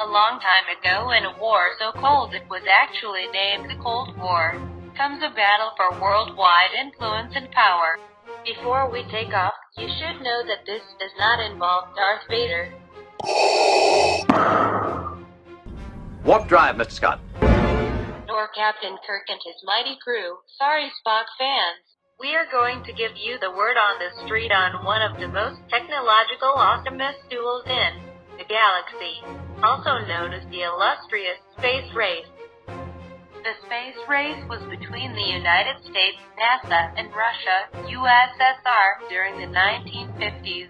A long time ago, in a war so cold it was actually named the Cold War, comes a battle for worldwide influence and power. Before we take off, you should know that this does not involve Darth Vader. Warp drive, Mr. Scott. Nor Captain Kirk and his mighty crew. Sorry, Spock fans. We are going to give you the word on the street on one of the most technological awesomest duels in the galaxy, also known as the illustrious space race. The space race was between the United States, NASA, and Russia, USSR, during the 1950s.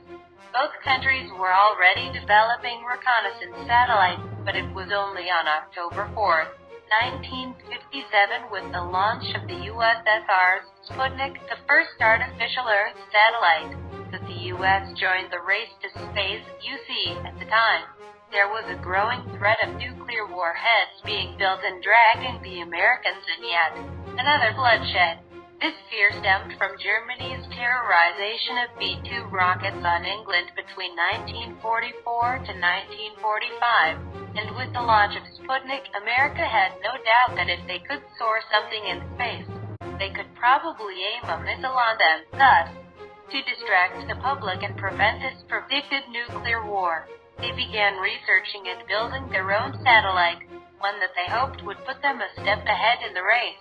Both countries were already developing reconnaissance satellites, but it was only on October 4th, 1957, with the launch of the USSR's Sputnik, the first artificial Earth satellite, that the U.S. joined the race to space. At the time, there was a growing threat of nuclear warheads being built and dragging the Americans in yet another bloodshed. This fear stemmed from Germany's terrorization of B-2 rockets on England between 1944 to 1945, and with the launch of Sputnik, America had no doubt that if they could soar something in space, they could probably aim a missile on them, thus, to distract the public and prevent this predicted nuclear war. They began researching and building their own satellite, one that they hoped would put them a step ahead in the race.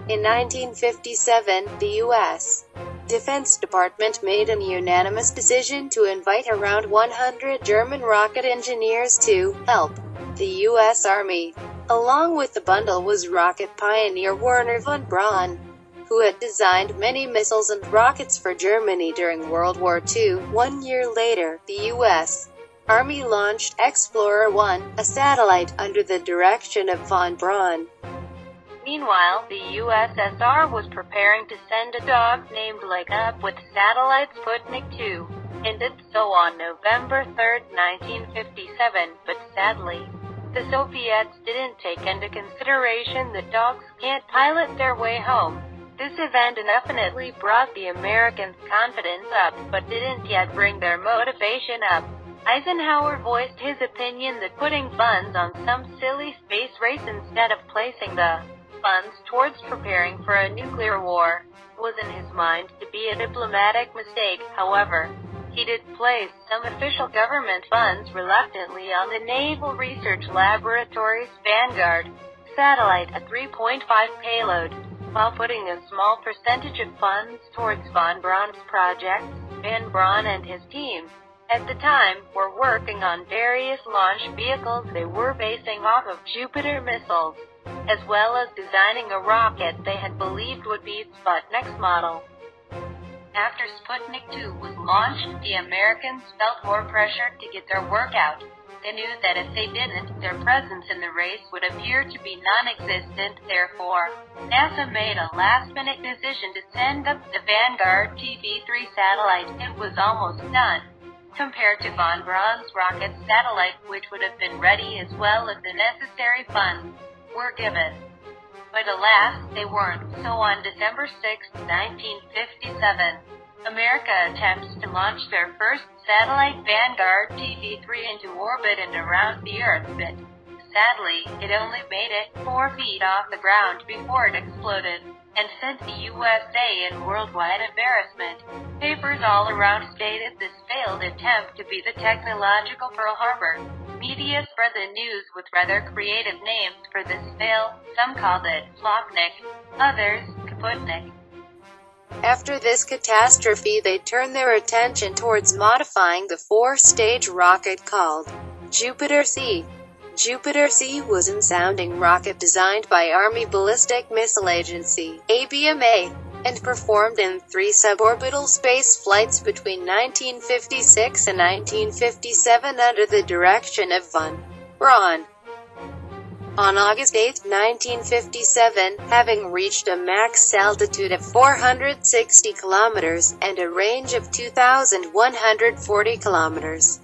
In 1957, the U.S. Defense Department made a unanimous decision to invite around 100 German rocket engineers to help the U.S. Army. Along with the bundle was rocket pioneer Wernher von Braun, who had designed many missiles and rockets for Germany during World War II. 1 year later, the U.S. Army launched Explorer 1, a satellite under the direction of von Braun. Meanwhile, the USSR was preparing to send a dog named Leg up with satellite Sputnik 2, and did so on November 3, 1957, but sadly, the Soviets didn't take into consideration that dogs can't pilot their way home. This event definitely brought the Americans' confidence up, but didn't yet bring their motivation up. Eisenhower voiced his opinion that putting funds on some silly space race instead of placing the funds towards preparing for a nuclear war was in his mind to be a diplomatic mistake. However, he did place some official government funds reluctantly on the Naval Research Laboratory's Vanguard satellite, a 3.5 payload, while putting a small percentage of funds towards von Braun's project. Von Braun and his team, at the time, were working on various launch vehicles they were basing off of Jupiter missiles, as well as designing a rocket they had believed would be Sputnik's model. After Sputnik 2 was launched, the Americans felt more pressure to get their work out. They knew that if they didn't, their presence in the race would appear to be non-existent. Therefore, NASA made a last-minute decision to send up the Vanguard TV3 satellite. It was almost done, compared to von Braun's rocket satellite, which would have been ready as well as the necessary funds were given. But alas, they weren't. So on December 6, 1957, America attempts to launch their first satellite, Vanguard TV3, into orbit and around the Earth, but sadly, it only made it 4 feet off the ground before it exploded, and sent the USA in worldwide embarrassment. Papers all around stated this failed attempt to be the technological Pearl Harbor. Media spread the news with rather creative names for this fail. Some called it Flocknik, others Kaputnik. After this catastrophe, they turned their attention towards modifying the 4-stage rocket called Jupiter-C. Jupiter-C was a sounding rocket designed by Army Ballistic Missile Agency, ABMA, and performed in 3 suborbital space flights between 1956 and 1957 under the direction of von Braun. On August 8, 1957, having reached a max altitude of 460 kilometers and a range of 2,140 kilometers,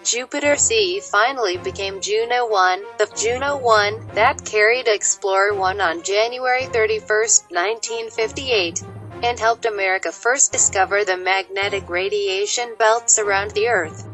Jupiter-C finally became Juno 1, the Juno 1 that carried Explorer 1 on January 31, 1958, and helped America first discover the magnetic radiation belts around the Earth.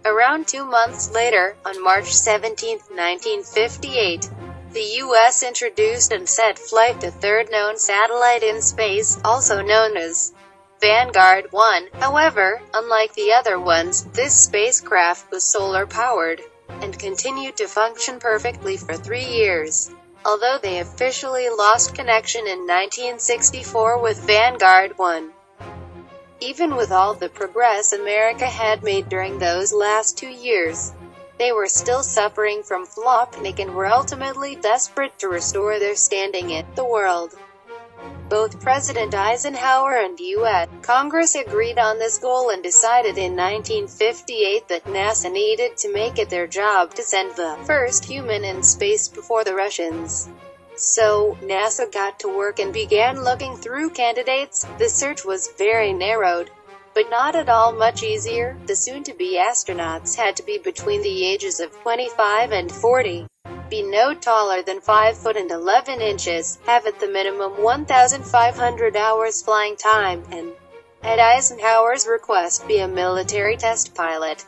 Around 2 months later, on March 17, 1958, the U.S. introduced and set flight the third known satellite in space, also known as Vanguard 1. However, unlike the other ones, this spacecraft was solar-powered, and continued to function perfectly for 3 years. Although they officially lost connection in 1964 with Vanguard 1. Even with all the progress America had made during those last 2 years, they were still suffering from flopnik and were ultimately desperate to restore their standing in the world. Both President Eisenhower and U.S. Congress agreed on this goal and decided in 1958 that NASA needed to make it their job to send the first human in space before the Russians. So, NASA got to work and began looking through candidates. The search was very narrowed, but not at all much easier. The soon-to-be astronauts had to be between the ages of 25 and 40, be no taller than 5 foot and 11 inches, have at the minimum 1,500 hours flying time, and, at Eisenhower's request, be a military test pilot.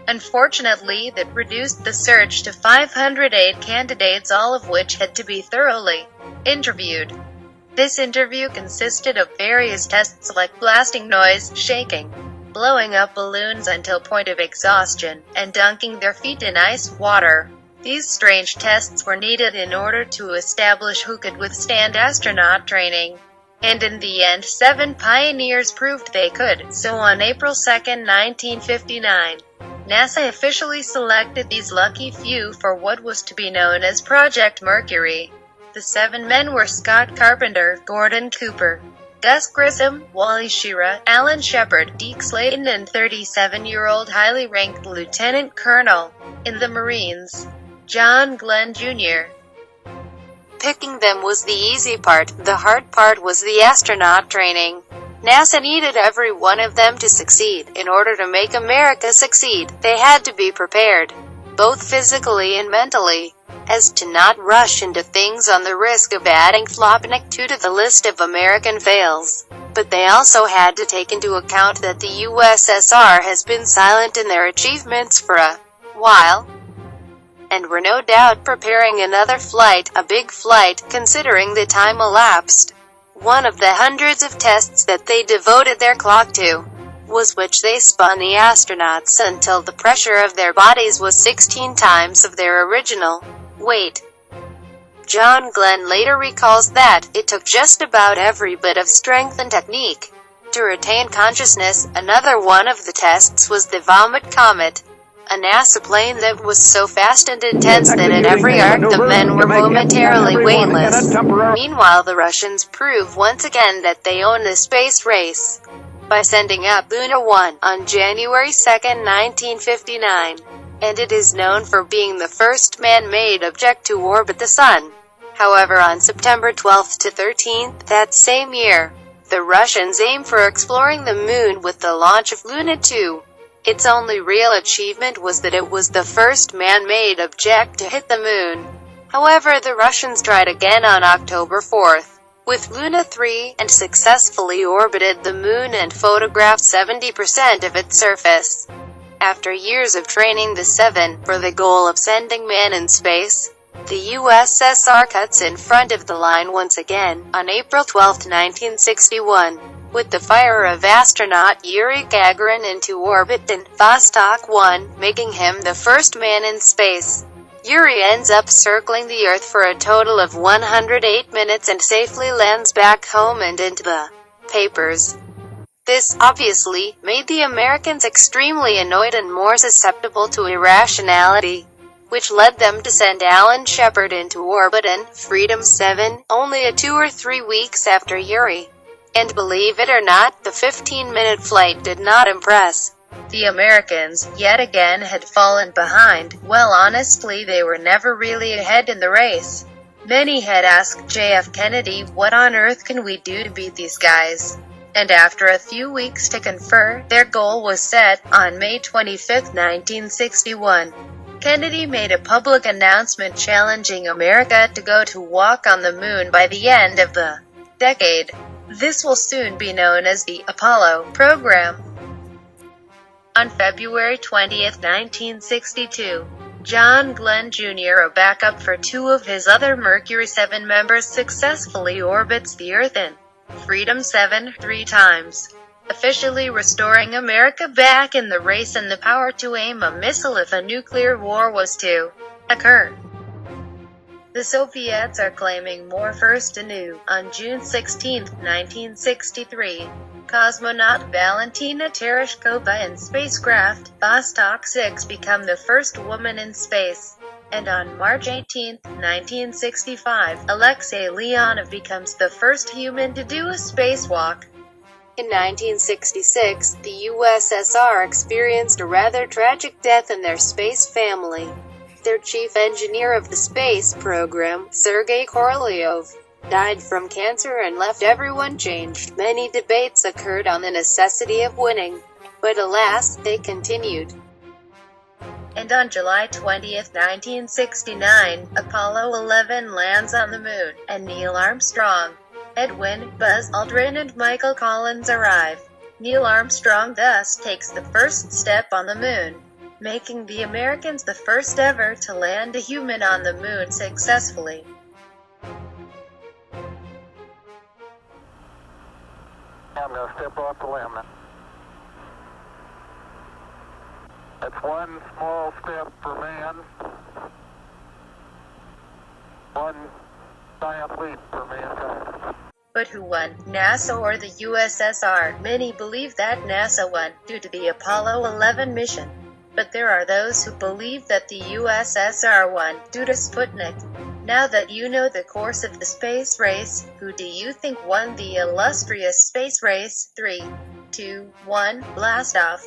Unfortunately, that reduced the search to 508 candidates, all of which had to be thoroughly interviewed. This interview consisted of various tests like blasting noise, shaking, blowing up balloons until point of exhaustion, and dunking their feet in ice water. These strange tests were needed in order to establish who could withstand astronaut training. And in the end, 7 pioneers proved they could. So on April 2, 1959, NASA officially selected these lucky few for what was to be known as Project Mercury. The 7 men were Scott Carpenter, Gordon Cooper, Gus Grissom, Wally Schirra, Alan Shepard, Deke Slayton, and 37-year-old highly ranked Lieutenant Colonel in the Marines, John Glenn Jr. Picking them was the easy part. The hard part was the astronaut training. NASA needed every one of them to succeed. In order to make America succeed, they had to be prepared, both physically and mentally, as to not rush into things on the risk of adding Flopnik 2 to the list of American fails. But they also had to take into account that the USSR has been silent in their achievements for a while, and were no doubt preparing another flight, a big flight, considering the time elapsed. One of the hundreds of tests that they devoted their clock to was which they spun the astronauts until the pressure of their bodies was 16 times of their original weight. John Glenn later recalls that it took just about every bit of strength and technique to retain consciousness. Another one of the tests was the Vomit Comet, a NASA plane that was so fast and intense that at every arc the men were momentarily weightless. Meanwhile, the Russians prove once again that they own the space race by sending up Luna 1 on January 2, 1959, and it is known for being the first man-made object to orbit the Sun. However, on September 12 to 13 that same year, the Russians aimed for exploring the Moon with the launch of Luna 2. Its only real achievement was that it was the first man-made object to hit the Moon. However, the Russians tried again on October 4th with Luna 3, and successfully orbited the Moon and photographed 70% of its surface. After years of training the 7 for the goal of sending man in space, the USSR cuts in front of the line once again, on April 12, 1961. With the fire of astronaut Yuri Gagarin into orbit in Vostok 1, making him the first man in space. Yuri ends up circling the Earth for a total of 108 minutes and safely lands back home and into the papers. This, obviously, made the Americans extremely annoyed and more susceptible to irrationality, which led them to send Alan Shepard into orbit in Freedom 7, only 2 or 3 weeks after Yuri. And believe it or not, the 15-minute flight did not impress. The Americans, yet again, had fallen behind. Well, honestly, they were never really ahead in the race. Many had asked JF Kennedy, what on earth can we do to beat these guys? And after a few weeks to confer, their goal was set. On May 25, 1961, Kennedy made a public announcement challenging America to go to walk on the Moon by the end of the decade. This will soon be known as the Apollo program. On February 20, 1962, John Glenn Jr., a backup for two of his other Mercury 7 members, successfully orbits the Earth in Freedom 7 3 times, officially restoring America back in the race and the power to aim a missile if a nuclear war was to occur. The Soviets are claiming more first anew. On June 16, 1963, cosmonaut Valentina Tereshkova and spacecraft Vostok 6 become the first woman in space. And on March 18, 1965, Alexei Leonov becomes the first human to do a spacewalk. In 1966, the USSR experienced a rather tragic death in their space family. Their chief engineer of the space program, Sergei Korolev, died from cancer and left everyone changed. Many debates occurred on the necessity of winning, but alas, they continued. And on July 20, 1969, Apollo 11 lands on the moon, and Neil Armstrong, Edwin, Buzz Aldrin and Michael Collins arrive. Neil Armstrong thus takes the first step on the moon, making the Americans the first ever to land a human on the moon successfully. I'm going to step off the limb now. That's one small step for man, one giant leap for mankind. But who won, NASA or the USSR? Many believe that NASA won, due to the Apollo 11 mission. But there are those who believe that the USSR won, due to Sputnik. Now that you know the course of the space race, who do you think won the illustrious space race? 3, 2, 1, blast off.